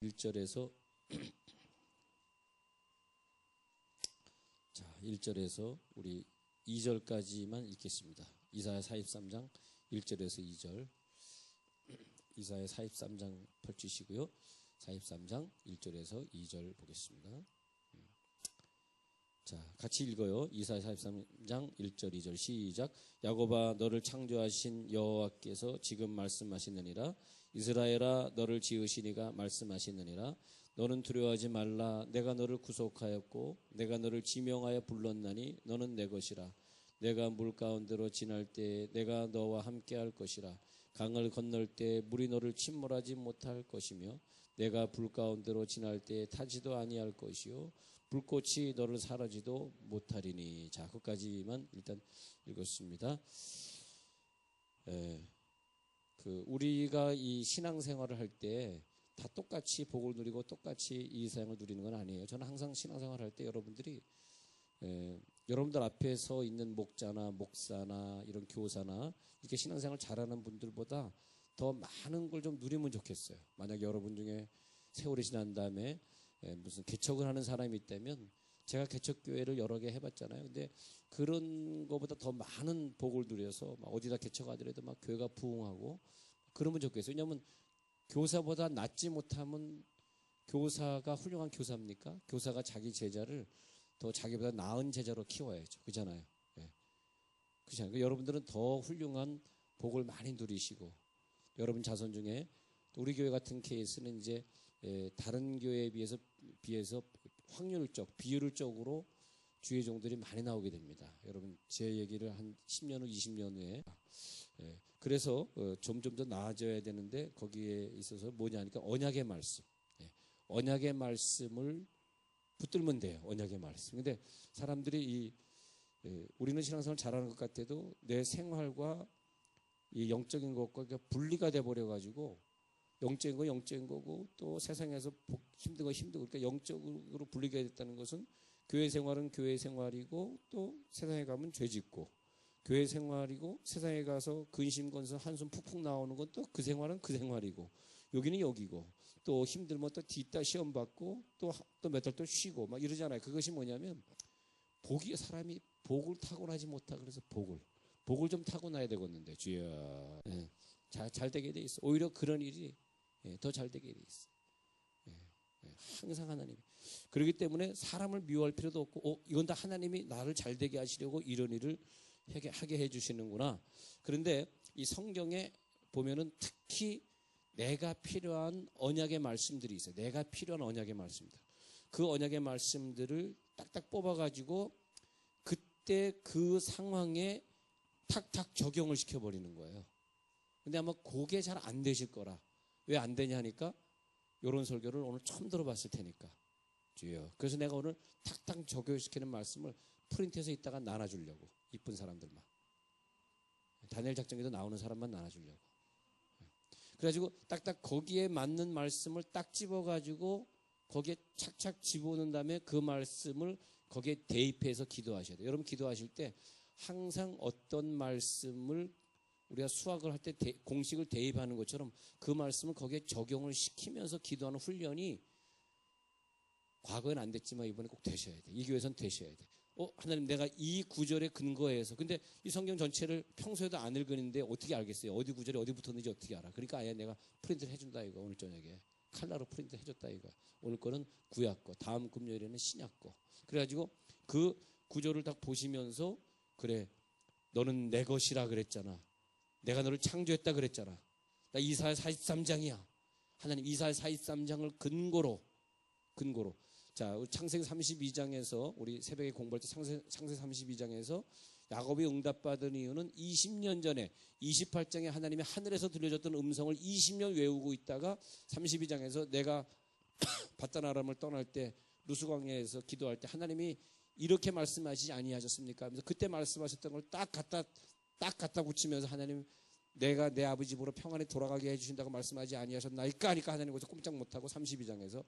1절에서 자, 1절에서 우리 2절까지만 읽겠습니다. 이사야 43장 1절에서 2절. 이사야 43장 펼치시고요. 43장 1절에서 2절 보겠습니다. 자, 같이 읽어요. 이사야 43장 1절 2절 시작. 야곱아, 너를 창조하신 여호와께서 지금 말씀하시느니라. 이스라엘아, 너를 지으시니가 말씀하시느니라. 너는 두려워하지 말라. 내가 너를 구속하였고 내가 너를 지명하여 불렀나니 너는 내 것이라. 내가 물 가운데로 지날 때 내가 너와 함께할 것이라. 강을 건널 때 물이 너를 침몰하지 못할 것이며 내가 불 가운데로 지날 때 타지도 아니할 것이요 불꽃이 너를 사라지도 못하리니. 자, 끝까지만 일단 읽었습니다. 우리가 이 신앙생활을 할 때 다 똑같이 복을 누리고 똑같이 이 세상을 누리는 건 아니에요. 저는 항상 신앙생활 할 때 여러분들이 여러분들 앞에 서 있는 목자나 목사나 이런 교사나 이렇게 신앙생활 잘하는 분들보다 더 많은 걸 좀 누리면 좋겠어요. 만약 여러분 중에 세월이 지난 다음에 무슨 개척을 하는 사람이 있다면, 제가 개척교회를 여러 개 해봤잖아요. 근데 그런 것보다 더 많은 복을 누려서 막 어디다 개척하더라도 막 교회가 부흥하고 그러면 좋겠어요. 왜냐하면 교사보다 낫지 못하면 교사가 훌륭한 교사입니까? 교사가 자기 제자를 더 자기보다 나은 제자로 키워야죠. 그잖아요. 그렇잖아요. 그러니까 여러분들은 더 훌륭한 복을 많이 누리시고, 여러분 자손 중에 우리 교회 같은 케이스는 이제 다른 교회에 비해서 확률적, 비율적으로 주의 종들이 많이 나오게 됩니다. 여러분 제 얘기를 한 10년 후, 20년 후에 그래서 점점 더 나아져야 되는데, 거기에 있어서 뭐냐 하니까 언약의 말씀, 언약의 말씀을 붙들면 돼요. 언약의 말씀. 근데 사람들이 우리는 신앙생활 잘하는 것 같아도 내 생활과 이 영적인 것과 분리가 돼 버려 가지고, 영적인 거 영적인 거고 또 세상에서 힘든 거 힘들고, 그러니까 영적으로 분리가 됐다는 것은 교회 생활은 교회 생활이고 또 세상에 가면 죄 짓고, 교회 생활이고 세상에 가서 근심 건성 한숨 푹푹 나오는 건 또 그 생활은 그 생활이고, 여기는 여기고, 또 힘들면 또 뒤따 시험 받고 또 몇 달 또 쉬고 막 이러잖아요. 그것이 뭐냐면 사람이 복을 타고나지 못하. 그래서 복을 좀 타고나야 되겠는데, 주여, 잘 되게 돼 있어. 오히려 그런 일이 더 잘 되게 돼 있어. 항상 하나님이. 그렇기 때문에 사람을 미워할 필요도 없고, 이건 다 하나님이 나를 잘 되게 하시려고 이런 일을 하게 해주시는구나. 그런데 이 성경에 보면은 특히 내가 필요한 언약의 말씀들이 있어요. 내가 필요한 언약의 말씀들. 그 언약의 말씀들을 딱딱 뽑아가지고 그때 그 상황에 탁탁 적용을 시켜버리는 거예요. 근데 아마 그게 잘 안 되실 거라. 왜 안 되냐 하니까 이런 설교를 오늘 처음 들어봤을 테니까. 주여. 그래서 내가 오늘 탁탁 적용시키는 말씀을 프린트해서 이따가 나눠주려고. 이쁜 사람들만. 다니엘 작전기도 나오는 사람만 나눠주려고. 그래가지고 딱딱 거기에 맞는 말씀을 딱 집어가지고 거기에 착착 집어넣은 다음에 그 말씀을 거기에 대입해서 기도하셔야 돼요. 여러분 기도하실 때 항상 어떤 말씀을 우리가 수학을 할 때 공식을 대입하는 것처럼 그 말씀을 거기에 적용을 시키면서 기도하는 훈련이 과거에는 안 됐지만 이번에 꼭 되셔야 돼. 이 교회에서는 되셔야 돼. 하나님, 내가 이 구절에 근거해서, 근데 이 성경 전체를 평소에도 안 읽었는데 어떻게 알겠어요? 어디 구절에 어디 붙었는지 어떻게 알아? 그러니까 아예 내가 프린트를 해준다 이거. 오늘 저녁에 칼라로 프린트 해줬다 이거. 오늘 거는 구약 거, 다음 금요일에는 신약 거. 그래가지고 그 구절을 딱 보시면서, 그래, 너는 내 것이라 그랬잖아. 내가 너를 창조했다 그랬잖아. 나 이사야 43장이야. 하나님, 이사야 43장을 근거로. 자, 창세기 32장에서 우리 새벽에 공부할 때 창세기 32장에서 야곱이 응답받은 이유는 20년 전에 28장에 하나님이 하늘에서 들려줬던 음성을 20년 외우고 있다가 32장에서 내가 바단 아람을 떠날 때 루스광야에서 기도할 때 하나님이 이렇게 말씀하시지 아니하셨습니까? 하면서 그때 말씀하셨던 걸 딱 갖다 붙이면서, 하나님, 내가 내 아버지 집으로 평안에 돌아가게 해주신다고 말씀하지 아니하셨나이까 하니까 하나님 거기서 꼼짝 못하고 32장에서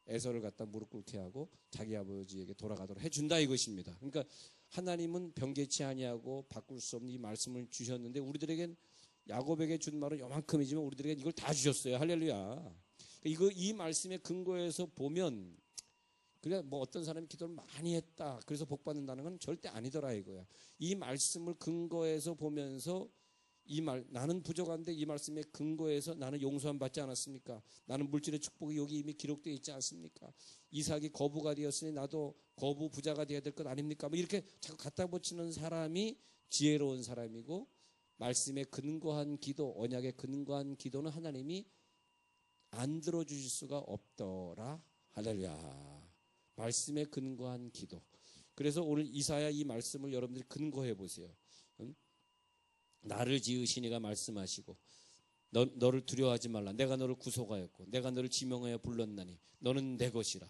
에서를 갖다 무릎 꿇게 하고 자기 아버지에게 돌아가도록 해준다 이것입니다. 그러니까 하나님은 변개치 아니하고 바꿀 수 없는 이 말씀을 주셨는데, 우리들에겐 야곱에게 준 말은 요만큼이지만 우리들에겐 이걸 다 주셨어요. 할렐루야. 이 말씀의 근거에서 보면, 그래 뭐 어떤 사람이 기도를 많이 했다 그래서 복 받는다는 건 절대 아니더라 이거야. 이 말씀을 근거해서 보면서 나는 부족한데 이 말씀의 근거에서 나는 용서함 받지 않았습니까? 나는 물질의 축복이 여기 이미 기록되어 있지 않습니까? 이삭이 거부가 되었으니 나도 거부 부자가 되어야 될 것 아닙니까? 뭐 이렇게 자꾸 갖다 붙이는 사람이 지혜로운 사람이고, 말씀에 근거한 기도, 언약에 근거한 기도는 하나님이 안 들어주실 수가 없더라. 할렐루야. 말씀에 근거한 기도. 그래서 오늘 이사야 이 말씀을 여러분들이 근거해 보세요. 나를 지으시니가 말씀하시고, 너를 두려워하지 말라. 내가 너를 구속하였고 내가 너를 지명하여 불렀나니 너는 내 것이라.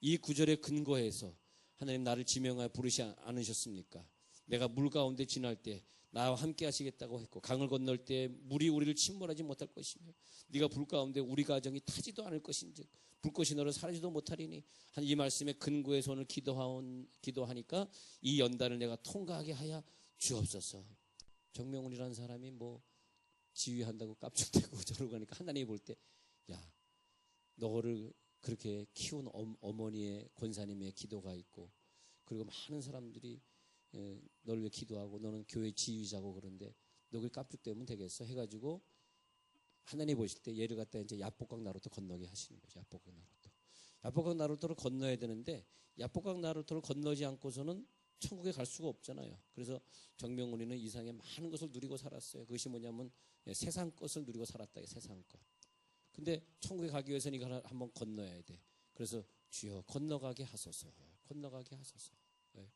이 구절에 근거해서 하나님 나를 지명하여 부르지 않으셨습니까? 내가 물 가운데 지날 때 나와 함께 하시겠다고 했고, 강을 건널 때 물이 우리를 침몰하지 못할 것이며, 네가 불 가운데 우리 가정이 타지도 않을 것인즉 불꽃이 너를 사라지도 못하리니. 이 말씀에 근거해서 오늘 기도하니까 이 연단을 내가 통과하게 하여 주옵소서. 정명훈이라는 사람이 뭐 지휘한다고 깝죽대고 저러고 가니까 하나님이 볼 때, 야, 너를 그렇게 키운 어머니의 권사님의 기도가 있고, 그리고 많은 사람들이 너를 위해 기도하고 너는 교회 지휘자고, 그런데 너 그걸 깝죽대면 되겠어 해가지고 하나님 보실 때 얘를 갖다 이제 야복강 나루터 건너게 하시는 거죠. 야복강 나루터를 건너야 되는데 야복강 나루터를 건너지 않고서는 천국에 갈 수가 없잖아요. 그래서 정명훈이는 이 세상에 많은 것을 누리고 살았어요. 그것이 뭐냐면 세상 것을 누리고 살았다. 세상 것. 근데 천국에 가기 위해서는 이걸 한번 건너야 돼. 그래서 주여 건너가게 하소서. 건너가게 하소서. 네.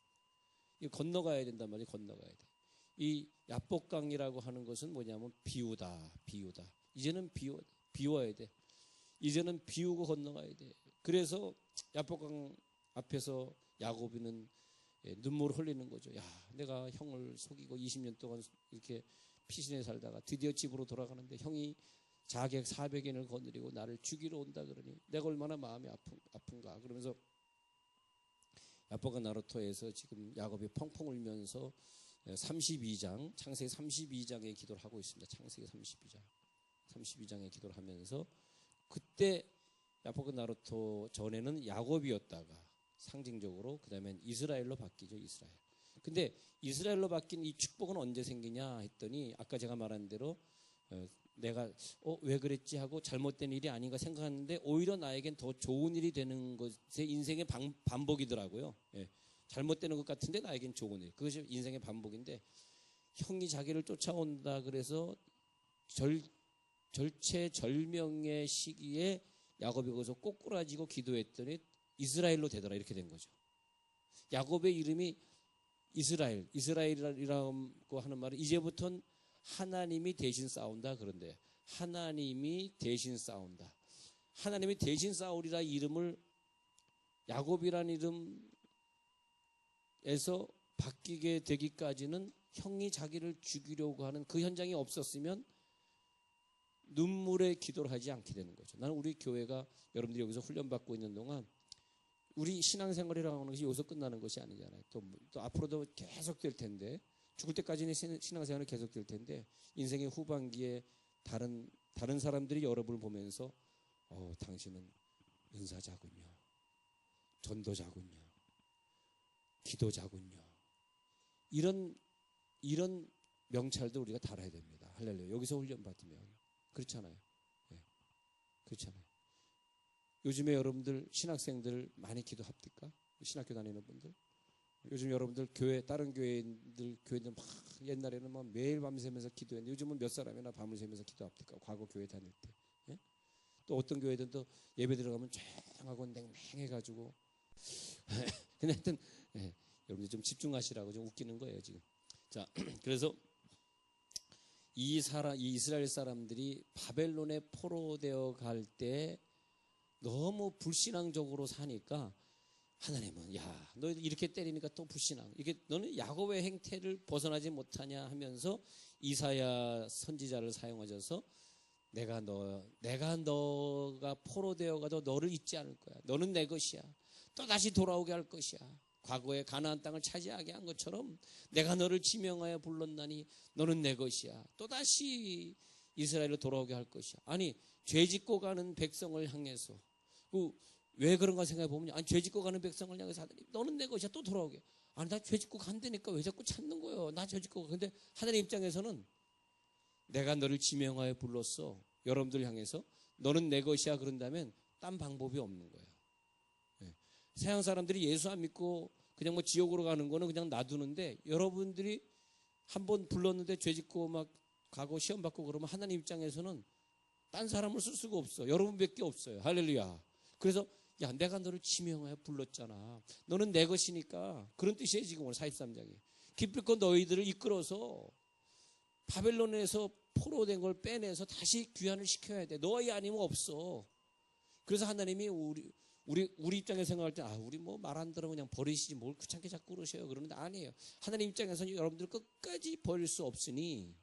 이 건너가야 된단 말이에요. 건너가야 돼. 이 야복강이라고 하는 것은 뭐냐면 비우다. 이제는 비워야 돼. 이제는 비우고 건너가야 돼. 그래서 야복강 앞에서 야곱이는 눈물을 흘리는 거죠. 야, 내가 형을 속이고 20년 동안 이렇게 피신해 살다가 드디어 집으로 돌아가는데 형이 자객 400인을 거느리고 나를 죽이러 온다 그러니 내가 얼마나 마음이 아픈가. 그러면서 야복강 나루터에서 지금 야곱이 펑펑 울면서 32장, 창세기 32장의 기도를 하고 있습니다. 창세기 32장의 기도를 하면서, 그때 야복강 나루터 전에는 야곱이었다가 상징적으로 그 다음엔 이스라엘로 바뀌죠. 이스라엘. 근데 이스라엘로 바뀐 이 축복은 언제 생기냐 했더니, 아까 제가 말한 대로 내가 왜 그랬지 하고 잘못된 일이 아닌가 생각하는데 오히려 나에겐 더 좋은 일이 되는 것에 인생의 반복이더라고요. 잘못되는 것 같은데 나에겐 좋은 일. 그것이 인생의 반복인데, 형이 자기를 쫓아온다 그래서 절체절명의 시기에 야곱이 거기서 꼬꾸라지고 기도했더니 이스라엘로 되더라. 이렇게 된 거죠. 야곱의 이름이 이스라엘이라고 하는 말은 이제부터는 하나님이 대신 싸운다. 그런데 하나님이 대신 싸운다. 하나님이 대신 싸우리라 이름을 야곱이라는 이름에서 바뀌게 되기까지는 형이 자기를 죽이려고 하는 그 현장이 없었으면 눈물의 기도를 하지 않게 되는 거죠. 나는 우리 교회가 여러분들이 여기서 훈련받고 있는 동안 우리 신앙생활이라고 하는 것이 여기서 끝나는 것이 아니잖아요. 또 앞으로도 계속 될 텐데, 죽을 때까지는 신앙생활은 계속 될 텐데, 인생의 후반기에 다른 사람들이 여러분을 보면서 당신은 은사자군요, 전도자군요, 기도자군요, 이런 명찰도 우리가 달아야 됩니다. 할렐루야. 여기서 훈련받으면 그렇잖아요. 네. 그렇잖아요. 요즘에 여러분들 신학생들 많이 기도합니까? 신학교 다니는 분들. 요즘 여러분들 다른 교회들 막 옛날에는 막 매일 밤새면서 기도했는데 요즘은 몇 사람이나 밤을 새면서 기도합니까? 과거 교회 다닐 때. 예? 또 어떤 교회들은 또 예배 들어가면 쨍하고 냉랭해가지고. 근데 하여튼 여러분들 좀 집중하시라고 좀 웃기는 거예요 지금. 자, 그래서 이 이스라엘 사람들이 바벨론에 포로되어 갈 때 너무 불신앙적으로 사니까 하나님은 너 이렇게 때리니까 또 불신앙. 이게 너는 야곱의 행태를 벗어나지 못하냐 하면서 이사야 선지자를 사용하셔서 내가 너가 포로되어 가도 너를 잊지 않을 거야. 너는 내 것이야. 또 다시 돌아오게 할 것이야. 과거에 가나안 땅을 차지하게 한 것처럼 내가 너를 지명하여 불렀나니 너는 내 것이야. 또다시 이스라엘로 돌아오게 할 것이야. 아니 죄 짓고 가는 백성을 향해서 왜 그런가 생각해 보면 아니 죄 짓고 가는 백성을 향해서 하나님 너는 내 것이야 또 돌아오게. 아니 나 죄 짓고 간다니까 왜 자꾸 찾는 거예요. 나 죄 짓고 가. 근데 하나님 입장에서는 내가 너를 지명하여 불렀어. 여러분들 향해서 너는 내 것이야 그런다면 딴 방법이 없는 거예요. 네. 서양 사람들이 예수 안 믿고 그냥 뭐 지옥으로 가는 거는 그냥 놔두는데 여러분들이 한번 불렀는데 죄 짓고 막 가고 시험 받고 그러면 하나님 입장에서는 딴 사람을 쓸 수가 없어. 여러분밖에 없어요. 할렐루야. 그래서 야 내가 너를 지명하여 불렀잖아. 너는 내 것이니까 그런 뜻이에요. 지금 오늘 43장이. 기필코 너희들을 이끌어서 바벨론에서 포로된 걸 빼내서 다시 귀환을 시켜야 돼. 너희 아니면 없어. 그래서 하나님이 우리 입장에서 생각할 때 우리 뭐 말 안 들으면 그냥 버리시지 뭘 귀찮게 자꾸 그러셔요. 그러는데 아니에요. 하나님 입장에서는 여러분들 끝까지 버릴 수 없으니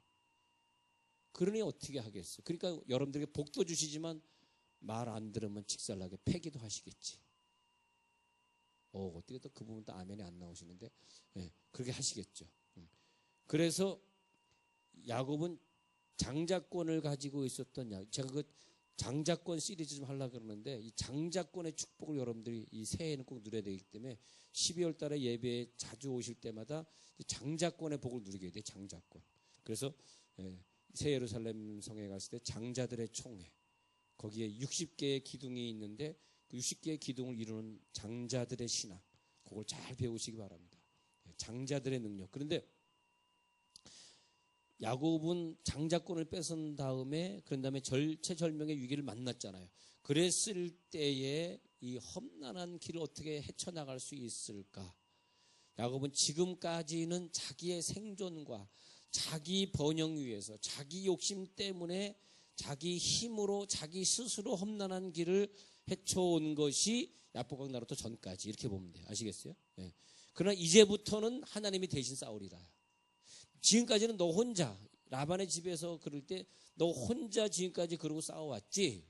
그러니 어떻게 하겠어. 그러니까 여러분들에게 복도 주시지만 말 안 들으면 직살나게 패기도 하시겠지. 어떻게 또 그 부분도 아멘이 안 나오시는데 네, 그렇게 하시겠죠. 그래서 야곱은 장자권을 가지고 있었던 제가 그 장자권 시리즈 좀 하려고 그러는데 이 장자권의 축복을 여러분들이 이 새해에는 꼭 누려야 되기 때문에 12월 달에 예배에 자주 오실 때마다 장자권의 복을 누리게 돼요. 장자권. 그래서 새 예루살렘 성에 갔을 때 장자들의 총회 거기에 60개의 기둥이 있는데 그 60개의 기둥을 이루는 장자들의 신앙 그걸 잘 배우시기 바랍니다. 장자들의 능력. 그런데 야곱은 장자권을 뺏은 다음에 그런 다음에 절체절명의 위기를 만났잖아요. 그랬을 때에 이 험난한 길을 어떻게 헤쳐나갈 수 있을까? 야곱은 지금까지는 자기의 생존과 자기 번영 위해서 자기 욕심 때문에 자기 힘으로 자기 스스로 험난한 길을 헤쳐온 것이 야복강 나루터 전까지 이렇게 보면 돼요. 아시겠어요? 네. 그러나 이제부터는 하나님이 대신 싸우리라. 지금까지는 너 혼자 라반의 집에서 그럴 때 너 혼자 지금까지 그러고 싸워왔지.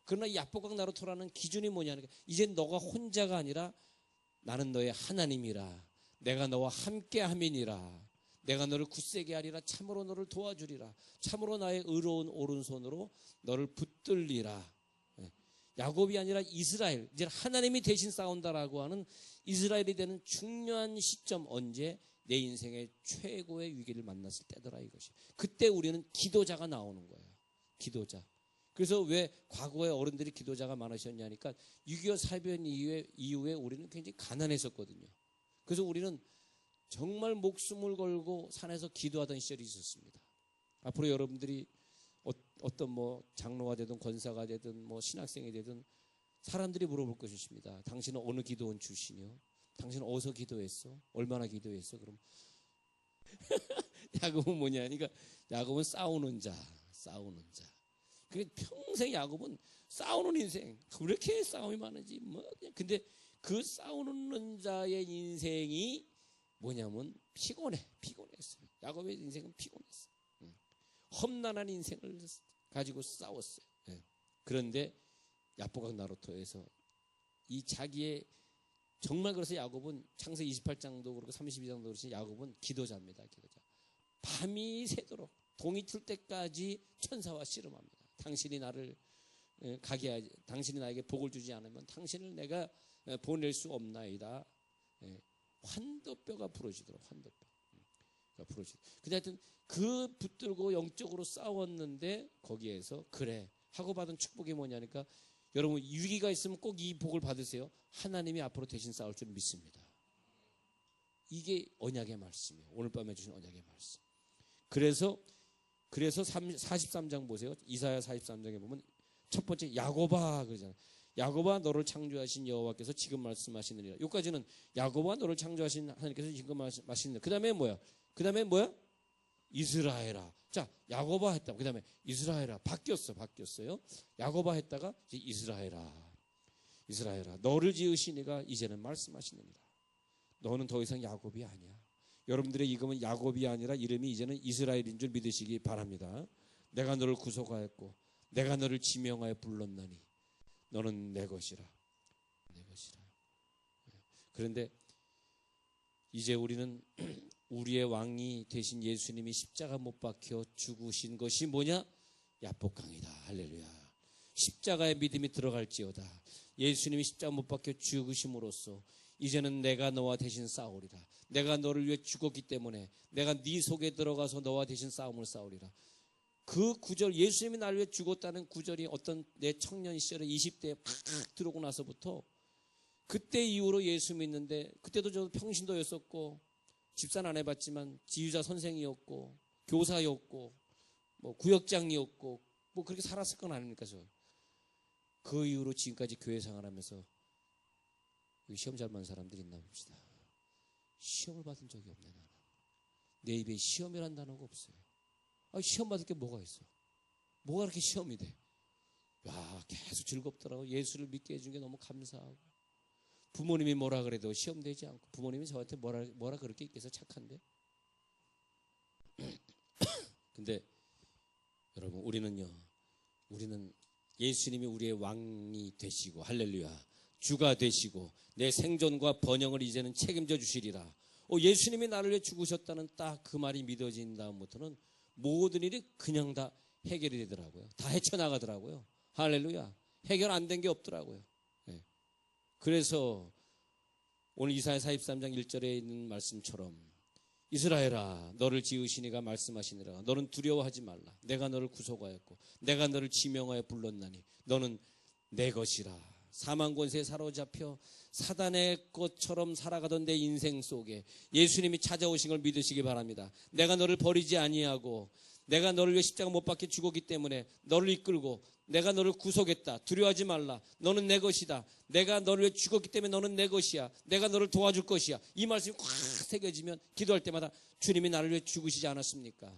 그러나 이 야복강 나루터라는 기준이 뭐냐니까 이제 너가 혼자가 아니라 나는 너의 하나님이라. 내가 너와 함께함이니라. 내가 너를 굳세게 하리라. 참으로 너를 도와주리라. 참으로 나의 의로운 오른손으로 너를 붙들리라. 야곱이 아니라 이스라엘, 이제 하나님이 대신 싸운다라고 하는 이스라엘이 되는 중요한 시점 언제? 내 인생의 최고의 위기를 만났을 때더라 이것이. 그때 우리는 기도자가 나오는 거예요. 기도자. 그래서 왜 과거에 어른들이 기도자가 많으셨냐니까 6.25 사변 이후에 우리는 굉장히 가난했었거든요. 그래서 우리는 정말 목숨을 걸고 산에서 기도하던 시절이 있었습니다. 앞으로 여러분들이 어떤 뭐 장로가 되든 권사가 되든 뭐 신학생이 되든 사람들이 물어볼 것입니다. 당신은 어느 기도원 출신이요? 당신은 어디서 기도했어? 얼마나 기도했어? 그럼 야곱은 뭐냐? 그러니까 야곱은 싸우는 자. 그러니까 평생 야곱은 싸우는 인생. 왜 이렇게 싸움이 많은지 뭐 그냥. 근데 그 싸우는 자의 인생이 뭐냐면 피곤했어요. 야곱의 인생은 피곤했어요. 험난한 인생을 가지고 싸웠어요. 그런데 야복강 나루터에서 이 자기의 정말 그래서 야곱은 창세기 28장도 그렇고 32장도 그렇지 야곱은 기도자입니다. 기도자. 밤이 새도록 동이 틀 때까지 천사와 씨름합니다. 당신이 나를 당신이 나에게 복을 주지 않으면 당신을 내가 보낼 수 없나이다. 환도뼈가 부러지도록 환도뼈가 부러지도록. 근데 하여튼 그 붙들고 영적으로 싸웠는데 거기에서 그래 하고 받은 축복이 뭐냐니까 여러분 위기가 있으면 꼭 이 복을 받으세요. 하나님이 앞으로 대신 싸울 줄 믿습니다. 이게 언약의 말씀이에요. 오늘 밤에 주신 언약의 말씀. 그래서 43장 보세요. 이사야 43장에 보면 첫 번째 야곱아 그러잖아요. 야곱아 너를 창조하신 여호와께서 지금 말씀하시느니라. 여기까지는 야곱아 너를 창조하신 하나님께서 지금 말씀하시느니라. 그다음에 뭐야? 이스라엘아. 자, 야곱아 했다. 그다음에 이스라엘아. 바뀌었어요. 야곱아 했다가 이제 이스라엘아. 너를 지으신 이가 이제는 말씀하시느니라. 너는 더 이상 야곱이 아니야. 여러분들의 이름은 야곱이 아니라 이름이 이제는 이스라엘인 줄 믿으시기 바랍니다. 내가 너를 구속하였고 내가 너를 지명하여 불렀나니 너는 내 것이라. 그런데 이제 우리는 우리의 왕이 되신 예수님이 십자가 못 박혀 죽으신 것이 뭐냐? 야복강이다. 할렐루야. 십자가의 믿음이 들어갈지어다. 예수님이 십자가 못 박혀 죽으심으로써 이제는 내가 너와 대신 싸우리라. 내가 너를 위해 죽었기 때문에 내가 네 속에 들어가서 너와 대신 싸움을 싸우리라. 그 구절, 예수님이 나를 위해 죽었다는 구절이 어떤 내 청년 시절에 20대에 팍 들어오고 나서부터 그때 이후로 예수 믿는데, 그때도 저도 평신도였었고 집사는 안 해봤지만 지휘자 선생이었고 교사였고 뭐 구역장이었고 뭐 그렇게 살았을 건 아닙니까? 그 이후로 지금까지 교회 생활하면서 시험 잘 보는 사람들이 있나 봅시다. 시험을 받은 적이 없네. 나는 내 입에 시험이란 단어가 없어요. 시험 받을 게 뭐가 있어? 뭐가 그렇게 시험이 돼? 야, 계속 즐겁더라고. 예수를 믿게 해준 게 너무 감사하고, 부모님이 뭐라 그래도 시험 되지 않고, 부모님이 저한테 뭐라 그렇게 있겠어? 착한데. 근데 여러분, 우리는 예수님이 우리의 왕이 되시고, 할렐루야, 주가 되시고 내 생존과 번영을 이제는 책임져 주시리라. 예수님이 나를 위해 죽으셨다는 딱 그 말이 믿어진 다음부터는 모든 일이 그냥 다 해결이 되더라고요. 다 헤쳐나가더라고요. 할렐루야. 해결 안 된 게 없더라고요. 네. 그래서 오늘 이사야 43장 1절에 있는 말씀처럼, 이스라엘아 너를 지으신 이가 말씀하시니라. 너는 두려워하지 말라. 내가 너를 구속하였고 내가 너를 지명하여 불렀나니 너는 내 것이라. 사망 권세에 사로잡혀 사단의 것처럼 살아가던 내 인생 속에 예수님이 찾아오신 걸 믿으시기 바랍니다. 내가 너를 버리지 아니하고 내가 너를 위해 십자가 못 박혀 죽었기 때문에 너를 이끌고 내가 너를 구속했다. 두려워하지 말라. 너는 내 것이다. 내가 너를 위해 죽었기 때문에 너는 내 것이야. 내가 너를 도와줄 것이야. 이 말씀이 꽉 새겨지면 기도할 때마다 주님이 나를 위해 죽으시지 않았습니까?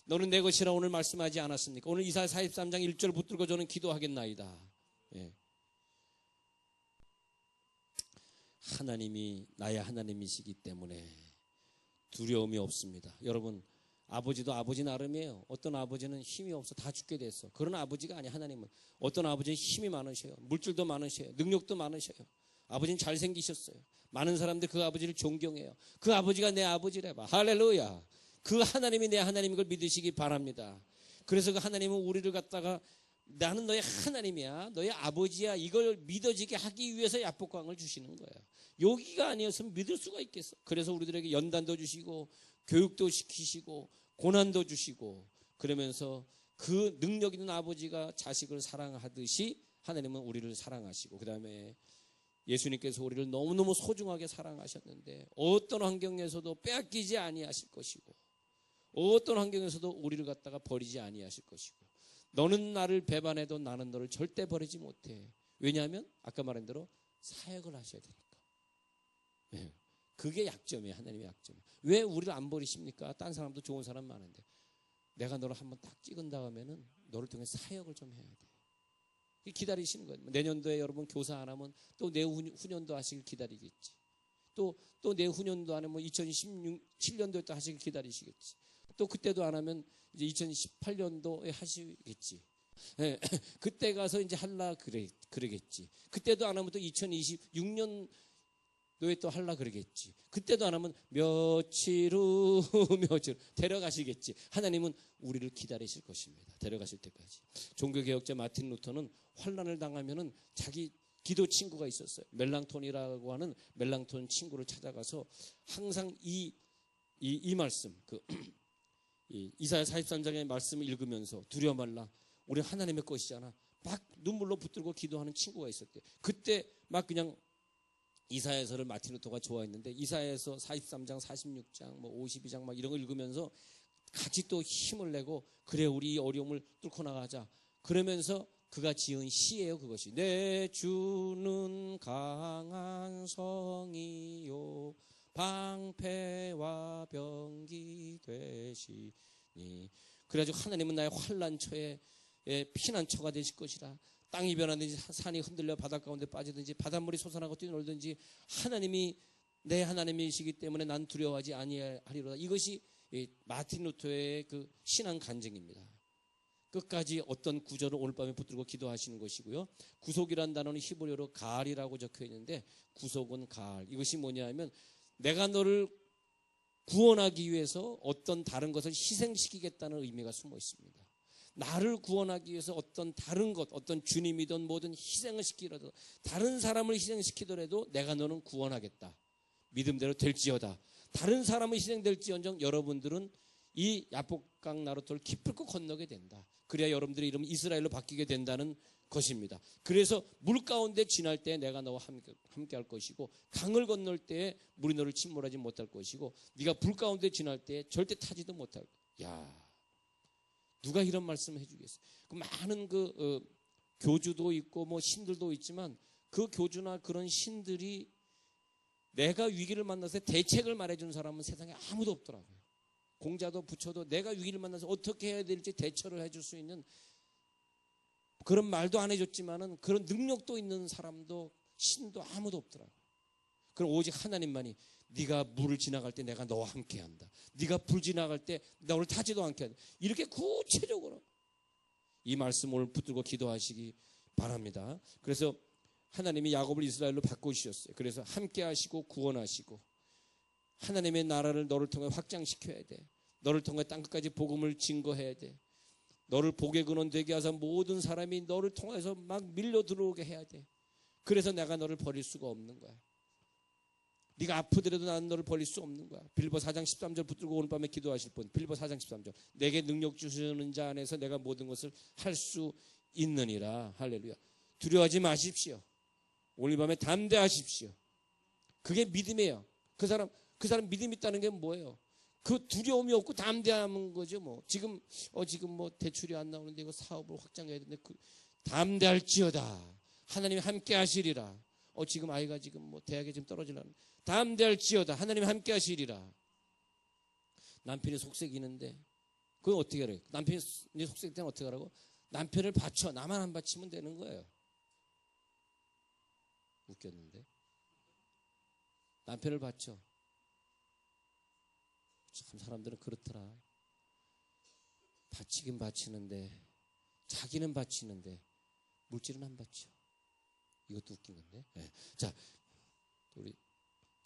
너는 내 것이라 오늘 말씀하지 않았습니까? 오늘 이사야 43장 1절 붙들고 저는 기도하겠나이다. 예. 하나님이 나의 하나님이시기 때문에 두려움이 없습니다. 여러분, 아버지도 아버지 나름이에요. 어떤 아버지는 힘이 없어 다 죽게 됐어. 그런 아버지가 아니야. 하나님은 어떤 아버지는 힘이 많으셔요. 물질도 많으셔요. 능력도 많으셔요. 아버지는 잘생기셨어요. 많은 사람들이 그 아버지를 존경해요. 그 아버지가 내 아버지래 봐. 할렐루야. 그 하나님이 내 하나님인 걸 믿으시기 바랍니다. 그래서 그 하나님은 우리를 갖다가 나는 너의 하나님이야, 너의 아버지야, 이걸 믿어지게 하기 위해서 야복강을 주시는 거예요. 여기가 아니었으면 믿을 수가 있겠어. 그래서 우리들에게 연단도 주시고 교육도 시키시고 고난도 주시고, 그러면서 그 능력 있는 아버지가 자식을 사랑하듯이 하나님은 우리를 사랑하시고, 그 다음에 예수님께서 우리를 너무너무 소중하게 사랑하셨는데 어떤 환경에서도 빼앗기지 아니하실 것이고 어떤 환경에서도 우리를 갖다가 버리지 아니하실 것이고, 너는 나를 배반해도 나는 너를 절대 버리지 못해. 왜냐하면 아까 말한 대로 사역을 하셔야 되니까. 네. 그게 약점이에요. 하나님의 약점. 왜 우리를 안 버리십니까? 딴 사람도 좋은 사람 많은데 내가 너를 한번 딱 찍은 다음에는 너를 통해 사역을 좀 해야 돼. 기다리시는 거예요. 내년도에 여러분 교사 안 하면 또 내후년도 하시길 기다리겠지. 또 내후년도 안 하면 2017년도에 또 하시길 기다리시겠지. 또 그때도 안 하면 이제 2018년도에 하시겠지. 네. 그때 가서 이제 할라 그러겠지. 그때도 안 하면 또 2026년도에 또 할라 그러겠지. 그때도 안 하면 며칠 후 며칠 데려가시겠지. 하나님은 우리를 기다리실 것입니다. 데려가실 때까지. 종교개혁자 마틴 루터는 환난을 당하면은 자기 기도 친구가 있었어요. 멜랑톤이라고 하는 멜랑톤 친구를 찾아가서 항상 이 말씀, 이사야 43장의 말씀을 읽으면서 두려워 말라. 우리 하나님의 것이잖아. 막 눈물로 붙들고 기도하는 친구가 있었대요. 그때 막 그냥 이사야서를 마틴 루터가 좋아했는데 이사야서 43장, 46장, 52장 막 이런 거 읽으면서 같이 또 힘을 내고, 그래 우리 이 어려움을 뚫고 나가자. 그러면서 그가 지은 시예요. 그것이 내 주는 강한 성이요 방패와 병기 되시니. 그래가지고 하나님은 나의 환난처에 피난처가 되실 것이라. 땅이 변하든지 산이 흔들려 바닷가 가운데 빠지든지 바닷물이 솟아나고 뛰놀든지 하나님이 내 하나님이시기 때문에 난 두려워하지 아니하리로다. 이것이 마틴 루터의 그 신앙 간증입니다. 끝까지 어떤 구절을 오늘 밤에 붙들고 기도하시는 것이고요. 구속이란 단어는 히브리어로 가알이라고 적혀 있는데, 구속은 가알. 이것이 뭐냐 하면 내가 너를 구원하기 위해서 어떤 다른 것을 희생시키겠다는 의미가 숨어 있습니다. 나를 구원하기 위해서 어떤 다른 것, 어떤 주님이든 뭐든 희생을 시키더라도, 다른 사람을 희생시키더라도 내가 너는 구원하겠다. 믿음대로 될지어다. 다른 사람은 희생될지언정 여러분들은 이 야복강 나루터를 기필코 건너게 된다. 그래야 여러분들의 이름은 이스라엘로 바뀌게 된다는 것입니다. 그래서 물 가운데 지날 때 내가 너와 함께 할 것이고, 강을 건널 때 물이 너를 침몰하지 못할 것이고, 네가 불 가운데 지날 때 절대 타지도 못할 거야. 야, 누가 이런 말씀을 해주겠어요? 그 많은 교주도 있고 뭐 신들도 있지만, 그 교주나 그런 신들이 내가 위기를 만나서 대책을 말해준 사람은 세상에 아무도 없더라고요. 공자도 부처도 내가 위기를 만나서 어떻게 해야 될지 대처를 해줄 수 있는 그런 말도 안 해줬지만은 그런 능력도 있는 사람도 신도 아무도 없더라고요. 그럼 오직 하나님만이 네가 물을 지나갈 때 내가 너와 함께한다. 네가 불 지나갈 때 너를 타지도 않게 한다. 이렇게 구체적으로 이 말씀 오늘 붙들고 기도하시기 바랍니다. 그래서 하나님이 야곱을 이스라엘로 바꾸셨어요. 그래서 함께하시고 구원하시고 하나님의 나라를 너를 통해 확장시켜야 돼. 너를 통해 땅끝까지 복음을 증거해야 돼. 너를 복의 근원 되게 하사 모든 사람이 너를 통해서 막 밀려 들어오게 해야 돼. 그래서 내가 너를 버릴 수가 없는 거야. 네가 아프더라도 나는 너를 버릴 수 없는 거야. 빌립보 4장 13절 붙들고 오늘 밤에 기도하실 분. 빌립보 4장 13절. 내게 능력 주시는 자 안에서 내가 모든 것을 할 수 있느니라. 할렐루야. 두려워하지 마십시오. 오늘 밤에 담대하십시오. 그게 믿음이에요. 그 사람 믿음 있다는 게 뭐예요? 그 두려움이 없고 담대한 거죠. 뭐 지금 뭐 대출이 안 나오는데 이거 사업을 확장해야 되는데 담대할지어다. 하나님이 함께 하시리라. 지금 아이가 지금 뭐 대학에 지금 떨어지려는 담대할지어다. 하나님이 함께 하시리라. 남편이 속색이는데 그건 어떻게 하래요? 남편이 속색 때는 어떻게 하라고? 남편을 바쳐. 나만 안 바치면 되는 거예요. 웃겼는데 남편을 바쳐. 참 사람들은 그렇더라. 바치긴 바치는데 자기는 바치는데 물질은 안 바쳐. 이것도 웃긴 건데. 네. 자, 우리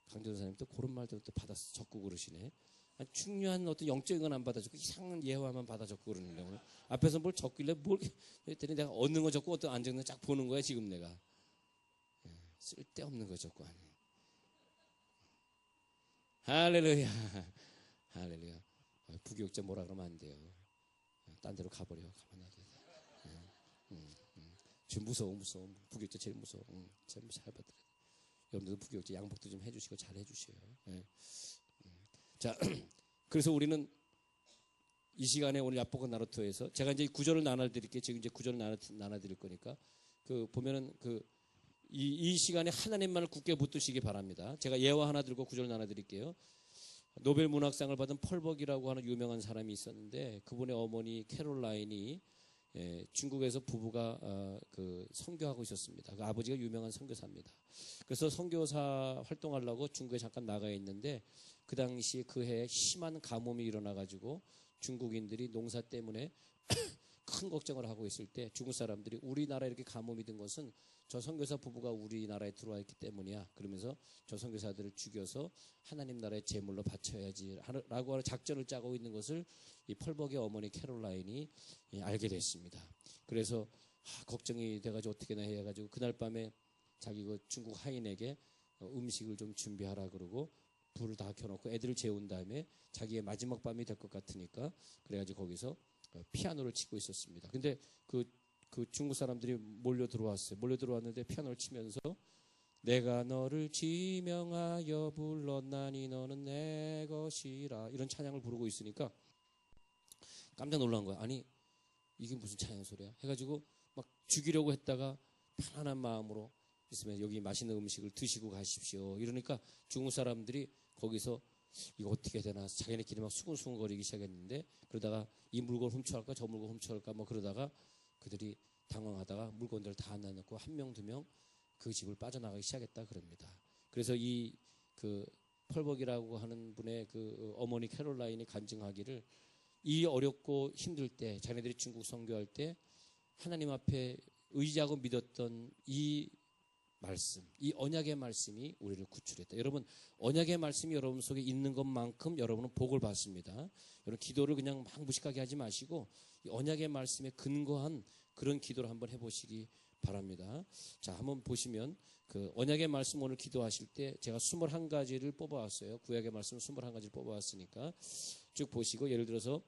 강전 사님 또 그런 말들을 또 받아서 적고 그러시네. 중요한 어떤 영적인 건 안 받아줬고 이상한 예화만 받아 적고 그러는데 오늘 앞에서 뭘 적길래 했더니 내가 얻는 거 적고 어떤 안 적는 거 쫙 보는 거야 지금 내가. 쓸데없는 거 적고 하네. 할렐루야. 할렐루야. 부교육자 뭐라 그러면 안 돼요. 딴 데로 가버려. 가만하게. 지금 무서워. 부교육자 제일 무서워. 잘 받들어야 돼. 여러분들도 부교육자 양복도 좀 해주시고 잘 해주셔요. 네. 자, 그래서 우리는 이 시간에 오늘 야복강 나루터에서 제가 이제 구절을 나눠드릴게요. 지금 이제 구절을 나눠드릴 거니까 보면은 이 시간에 하나님만을 굳게 붙드시기 바랍니다. 제가 예화 하나 들고 구절을 나눠드릴게요. 노벨 문학상을 받은 펄벅이라고 하는 유명한 사람이 있었는데 그분의 어머니 캐롤라인이 중국에서 부부가 선교하고 있었습니다. 그 아버지가 유명한 선교사입니다. 그래서 선교사 활동하려고 중국에 잠깐 나가 있는데 그 당시 그 해에 심한 가뭄이 일어나가지고 중국인들이 농사 때문에 큰 걱정을 하고 있을 때 중국 사람들이 우리나라에 이렇게 가뭄이 든 것은 저 선교사 부부가 우리나라에 들어와 있기 때문이야. 그러면서 저 선교사들을 죽여서 하나님 나라의 제물로 바쳐야지 라고 하는 작전을 짜고 있는 것을 이 펄벅의 어머니 캐롤라인이 알게 됐습니다. 그래서 걱정이 돼가지고 어떻게나 해가지고 그날 밤에 자기 중국 하인에게 음식을 좀 준비하라 그러고 불을 다 켜놓고 애들을 재운 다음에 자기의 마지막 밤이 될 것 같으니까 그래가지고 거기서 피아노를 치고 있었습니다. 근데 그 중국 사람들이 몰려 들어왔어요. 몰려 들어왔는데 피아노를 치면서 내가 너를 지명하여 불렀나니 너는 내 것이라 이런 찬양을 부르고 있으니까 깜짝 놀란 거야. 아니 이게 무슨 찬양 소리야? 해가지고 막 죽이려고 했다가 편안한 마음으로 있으면 여기 맛있는 음식을 드시고 가십시오. 이러니까 중국 사람들이 거기서 이거 어떻게 되나 자기네끼리 막 수근수근거리기 시작했는데 그러다가 이 물건 훔쳐갈까 저 물건 훔쳐갈까 뭐 그러다가 그들이 당황하다가 물건들을 다 나눠놓고 한 명 두 명 그 집을 빠져나가기 시작했다 그럽니다. 그래서 이 펄벅이라고 하는 분의 어머니 캐롤라인이 간증하기를 이 어렵고 힘들 때 자기네들이 중국 선교할 때 하나님 앞에 의지하고 믿었던 이 말씀, 이 언약의 말씀이 우리를 구출했다. 여러분, 언약의 말씀이 여러분 속에 있는 것만큼 여러분은 복을 받습니다. 여러분, 기도를 그냥 막 무식하게 하지 마시고 이 언약의 말씀에 근거한 그런 기도를 한번 해보시기 바랍니다. 자, 한번 보시면 그 언약의 말씀 오늘 기도하실 때 제가 21가지를 뽑아왔어요. 구약의 말씀 21가지를 뽑아왔으니까 쭉 보시고, 예를 들어서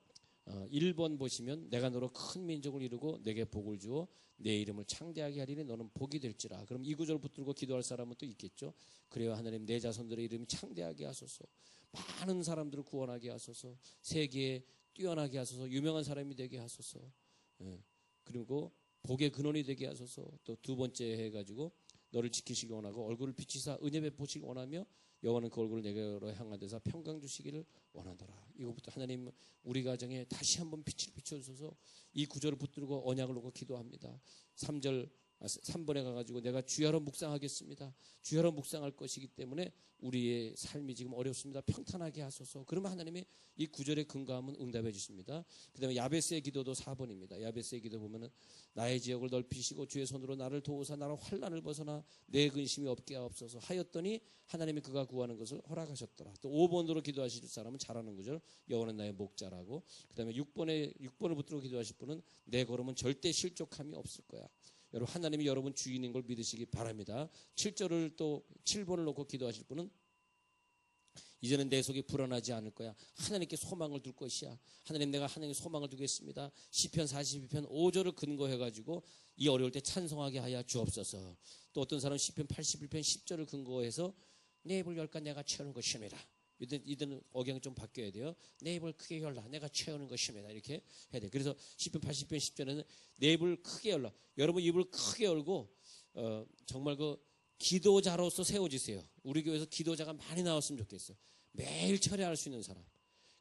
1번 보시면 내가 너로 큰 민족을 이루고 내게 복을 주어 내 이름을 창대하게 하리니 너는 복이 될지라. 그럼 이 구절을 붙들고 기도할 사람은 또 있겠죠. 그래요 하나님, 내 자손들의 이름이 창대하게 하소서, 많은 사람들을 구원하게 하소서, 세계에 뛰어나게 하소서, 유명한 사람이 되게 하소서, 그리고 복의 근원이 되게 하소서. 또 두 번째 해가지고 너를 지키시기 원하고 얼굴을 비치사 은혜 베푸시기 원하며 여호와는 그 얼굴을 내게로 향하되사 평강 주시기를 원하노라. 이것부터 하나님 우리 가정에 다시 한번 빛을 비춰주셔서 이 구절을 붙들고 언약을 놓고 기도합니다. 3번에 가가지고 내가 주야로 묵상하겠습니다. 주야로 묵상할 것이기 때문에 우리의 삶이 지금 어렵습니다. 평탄하게 하소서. 그러면 하나님이 이 구절에 근거하면 응답해 주십니다. 그 다음에 야베스의 기도도 4번입니다. 야베스의 기도 보면은 나의 지역을 넓히시고 주의 손으로 나를 도우사 나를 환난을 벗어나 내 근심이 없게 하옵소서 하였더니 하나님이 그가 구하는 것을 허락하셨더라. 또 5번으로 기도하실 사람은 잘하는 구절, 여호와는 나의 목자라고. 그 다음에 6번을 붙들고 기도하실 분은 내 걸음은 절대 실족함이 없을 거야. 여러분, 하나님이 여러분 주인인 걸 믿으시기 바랍니다. 7번을 놓고 기도하실 분은 이제는 내 속이 불안하지 않을 거야. 하나님께 소망을 둘 것이야. 하나님, 내가 하나님께 소망을 두겠습니다. 시편 42편 5절을 근거해가지고 이 어려울 때 찬송하게 하여 주옵소서. 또 어떤 사람은 시편 81편 10절을 근거해서 내 입을 열까 내가 채우는 것입니다. 이들은 억양이 좀 바뀌어야 돼요. 내 입을 크게 열라 내가 채우는 것입니다. 이렇게 해야 돼요. 그래서 시편 80편 10절에는 내 입을 크게 열라. 여러분 입을 크게 열고 정말 그 기도자로서 세워지세요. 우리 교회에서 기도자가 많이 나왔으면 좋겠어요. 매일 철회할 수 있는 사람,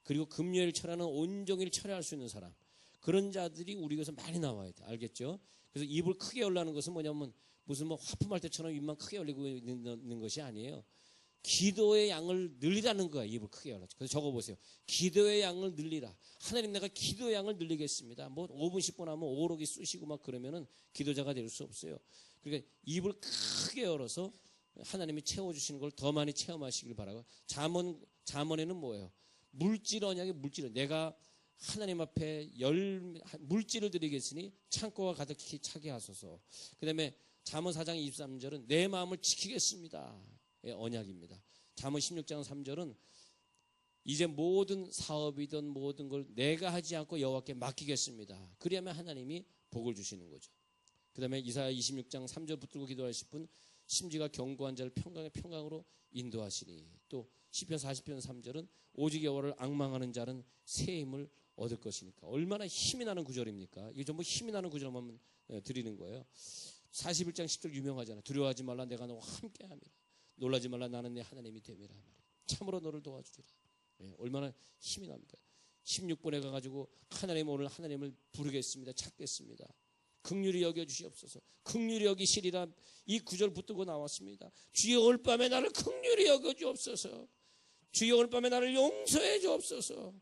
그리고 금요일 철회는 온종일 철회할 수 있는 사람, 그런 자들이 우리 교회에서 많이 나와야 돼. 알겠죠? 그래서 입을 크게 열라는 것은 뭐냐면 무슨 뭐 화품할 때처럼 입만 크게 열리고 있는 것이 아니에요. 기도의 양을 늘리라는 거야. 입을 크게 열라. 그래서 적어보세요. 기도의 양을 늘리라. 하나님, 내가 기도의 양을 늘리겠습니다. 뭐 5분 10분 하면 오록이 쑤시고 막 그러면은 기도자가 될 수 없어요. 그러니까 입을 크게 열어서 하나님이 채워주시는 걸 더 많이 체험하시길 바라고. 잠언에는 뭐예요? 물질 언약의 물질을 내가 하나님 앞에 물질을 드리겠으니 창고가 가득히 차게 하소서. 그 다음에 잠언 4장 23절은 내 마음을 지키겠습니다. 언약입니다. 잠언 16장 3절은 이제 모든 사업이든 모든 걸 내가 하지 않고 여호와께 맡기겠습니다. 그래야만 하나님이 복을 주시는 거죠. 그 다음에 이사야 26장 3절 붙들고 기도하실 분 심지가 견고한 자를 평강으로 인도하시니. 또 시편 40편 3절은 오직 여호와를 앙망하는 자는 새 힘을 얻을 것이니까. 얼마나 힘이 나는 구절입니까? 이게 전부 힘이 나는 구절만 드리는 거예요. 41장 10절 유명하잖아요. 두려워하지 말라 내가 너와 함께함이라. 놀라지 말라 나는 내 하나님이 됨이라. 참으로 너를 도와주리라. 얼마나 힘이 납니까? 16번에 가가지고 하나님, 오늘 하나님을 부르겠습니다. 찾겠습니다. 긍휼히 여겨 주시옵소서. 긍휼히 여기시리라. 이 구절 붙들고 나왔습니다. 주여 올 밤에 나를 긍휼히 여겨 주옵소서. 주여 올 밤에 나를 용서해 주옵소서.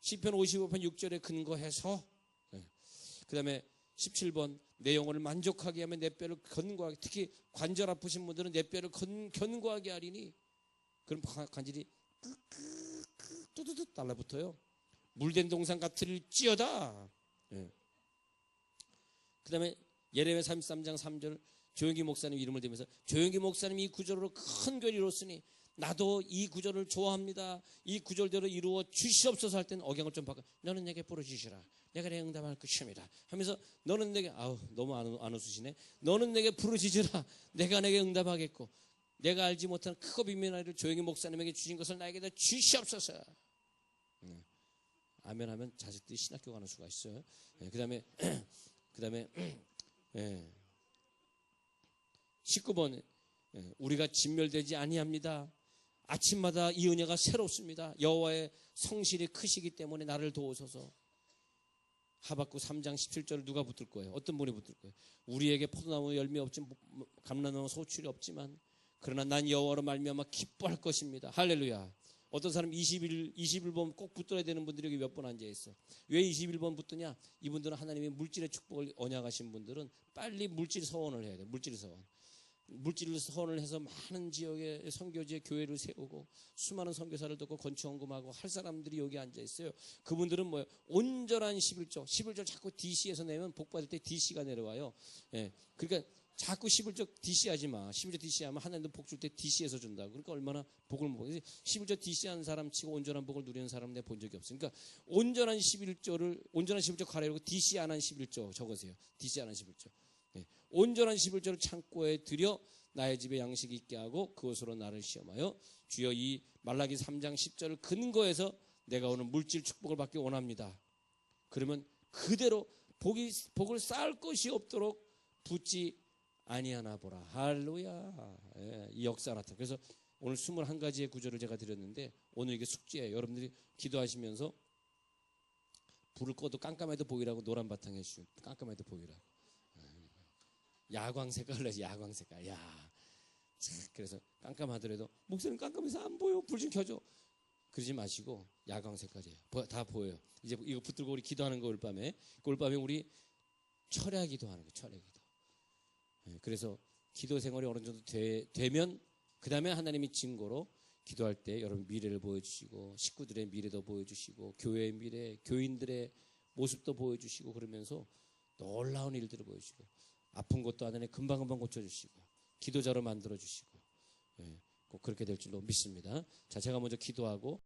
시편 55편 6절에 근거해서, 그 다음에 17번 내 영혼을 만족하게 하면 내 뼈를 견고하게, 특히 관절 아프신 분들은 내 뼈를 견고하게 하리니. 그럼 관절이 뚜두둑 달라붙어요. 물된 동상 같을지어다. 그 다음에 예레미야 33장 3절 조용기 목사님 이름을 대면서 조용기 목사님이 이 구절로 큰 교회를 이뤘으니 나도 이 구절을 좋아합니다. 이 구절대로 이루어 주시옵소서 할 때는 억양을 좀 바꿔. 너는 내게 부르짖으라. 내가 내 응답할 것입니다. 하면서 너는 내게, 너무 안 웃으시네. 너는 내게 부르짖으라. 내가 내게 응답하겠고 내가 알지 못하는 크고 비밀한 일을 조용히 목사님에게 주신 것을 나에게 다 주시옵소서. 아멘 하면 자식들이 신학교 가는 수가 있어요. 그 다음에 19번 우리가 진멸되지 아니합니다. 아침마다 이 은혜가 새롭습니다. 여호와의 성실이 크시기 때문에 나를 도우소서. 하박국 3장 17절을 누가 붙들 거예요? 어떤 분이 붙들 거예요? 우리에게 포도나무 열매 없지만 감람나무 소출이 없지만 그러나 난 여호와로 말미암아 기뻐할 것입니다. 할렐루야. 어떤 사람 21번 꼭 붙들어야 되는 분들이 여기 몇 번 앉아 있어. 왜 21번 붙드냐? 이분들은 하나님의 물질의 축복을 언약하신 분들은 빨리 물질 서원을 해야 돼. 물질 서원. 물질을 선을 해서 많은 지역의 선교지에 교회를 세우고 수많은 선교사를 듣고 건축원금하고 할 사람들이 여기 앉아 있어요. 그분들은 뭐예요? 온전한 11조 자꾸 DC에서 내면 복 받을 때 DC가 내려와요. 예, 그러니까 자꾸 11조 DC 하지 마. 11조 DC 하면 하나님도 복 줄 때 DC에서 준다고. 그러니까 얼마나 복을 못 받지. 11조 DC 하는 사람 치고 온전한 복을 누리는 사람 내가 본 적이 없으니까 온전한 11조 가려고 DC 안 한 11조 적으세요. DC 안 한 11조. 예, 온전한 11조를 창고에 들여 나의 집에 양식이 있게 하고 그것으로 나를 시험하여 주여 이 말라기 3장 10절을 근거해서 내가 오늘 물질 축복을 받기 원합니다. 그러면 그대로 복을 쌓을 것이 없도록 붙지 아니하나 보라. 할렐루야. 예, 이 역사 나타. 그래서 오늘 21가지의 구절을 제가 드렸는데 오늘 이게 숙제예요. 여러분들이 기도하시면서 불을 꺼도 깜깜해도 보이라고 노란 바탕에 주시고 깜깜해도 보이라고. 야광 색깔로 해서 야광 색깔. 야. 그래서 깜깜하더라도 목사님 깜깜해서 안 보여. 불 좀 켜줘. 그러지 마시고 야광 색깔이에요. 다 보여요. 이제 이거 붙들고 우리 기도하는 거 올밤에. 그 올밤에 우리 철야 기도하는 거. 철야 기도. 그래서 기도 생활이 어느 정도 되면 그 다음에 하나님이 증거로 기도할 때 여러분 미래를 보여주시고 식구들의 미래도 보여주시고 교회의 미래, 교인들의 모습도 보여주시고 그러면서 놀라운 일들을 보여주시고 아픈 것도 하나님 금방금방 고쳐주시고 기도자로 만들어주시고 꼭 그렇게 될 줄로 믿습니다. 자, 제가 먼저 기도하고